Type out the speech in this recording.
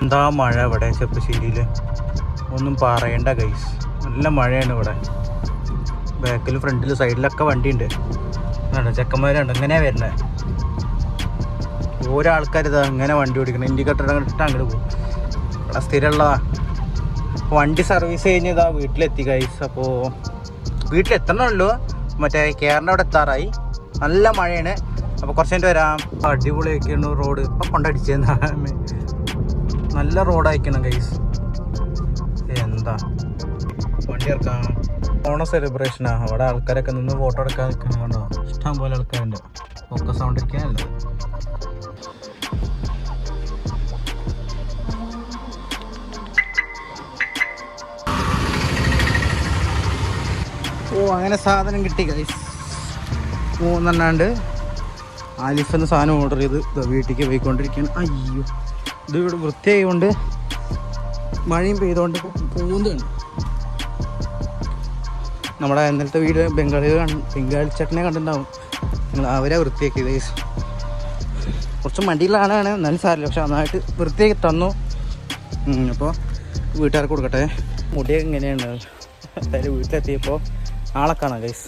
എന്താ മഴ ഇവിടെ ചെപ്പശ്ശേരിയിൽ, ഒന്നും പറയണ്ട ഗൈസ്. നല്ല മഴയാണ് ഇവിടെ. ബാക്കിൽ ഫ്രണ്ടിൽ സൈഡിലൊക്കെ വണ്ടിയുണ്ട്. ചെക്കന്മാരുണ്ട് ഇങ്ങനെയാണ് വരുന്നത്. ഓരോ ആൾക്കാർ ഇതാ ഇങ്ങനെ വണ്ടി ഓടിക്കണം. ഇൻഡിക്കേറ്റർ ഇട്ട് അങ്ങോട്ട് പോകും. ഇവിടെ സ്ഥിരമുള്ളതാ. വണ്ടി സർവീസ് കഴിഞ്ഞ് ഇതാ വീട്ടിലെത്തി ഗൈസ്. അപ്പോൾ വീട്ടിലെത്തണമല്ലോ, മറ്റേ കേരളം അവിടെ എത്താറായി. നല്ല മഴയാണ്. അപ്പോൾ കുറച്ച് കഴിഞ്ഞിട്ട് വരാം. അടിപൊളിയാക്കിയാണ് റോഡ്. ഇപ്പം കൊണ്ടടിച്ചെന്നാ, നല്ല റോഡായിക്കണം ഗൈസ്. എന്താ വണ്ടി ഇറക്കാം. ഓണ സെലിബ്രേഷനാണ്. അവിടെ ആൾക്കാരൊക്കെ നിന്ന് ഫോട്ടോ എടുക്കാൻ നിൽക്കണം. കണ്ടോ, ഇഷ്ടം പോലെ ആൾക്കാരുണ്ട്. ഒക്കെ സൗണ്ട് ഇരിക്കാനല്ലോ. ഓ അങ്ങനെ സാധനം കിട്ടി ഗൈസ്. 3 ആലിഫ് എന്ന സാധനം ഓർഡർ ചെയ്ത് വീട്ടിലേക്ക് പോയിക്കൊണ്ടിരിക്കുകയാണ്. അയ്യോ, ഇത് ഇവിടെ വൃത്തിയായതുകൊണ്ട് മഴയും പെയ്തുകൊണ്ട് പോകുന്നതാണ്. നമ്മുടെ ഇന്നലത്തെ വീട് ബംഗാളി ചേട്ടനെ കണ്ടിട്ടുണ്ടാവും. അവരെ വൃത്തിയാക്കി ഗൈസ്. കുറച്ച് മടിയിലാണ്, എന്നാലും സാരില്ല. പക്ഷെ നന്നായിട്ട് വൃത്തിയാക്കി തന്നു. അപ്പോൾ വീട്ടുകാർക്ക് കൊടുക്കട്ടെ. മുടിയൊക്കെ ഇങ്ങനെയാണ്. എന്തായാലും വീട്ടിലെത്തിയപ്പോൾ ആളെ കാണാം ഗൈസ്.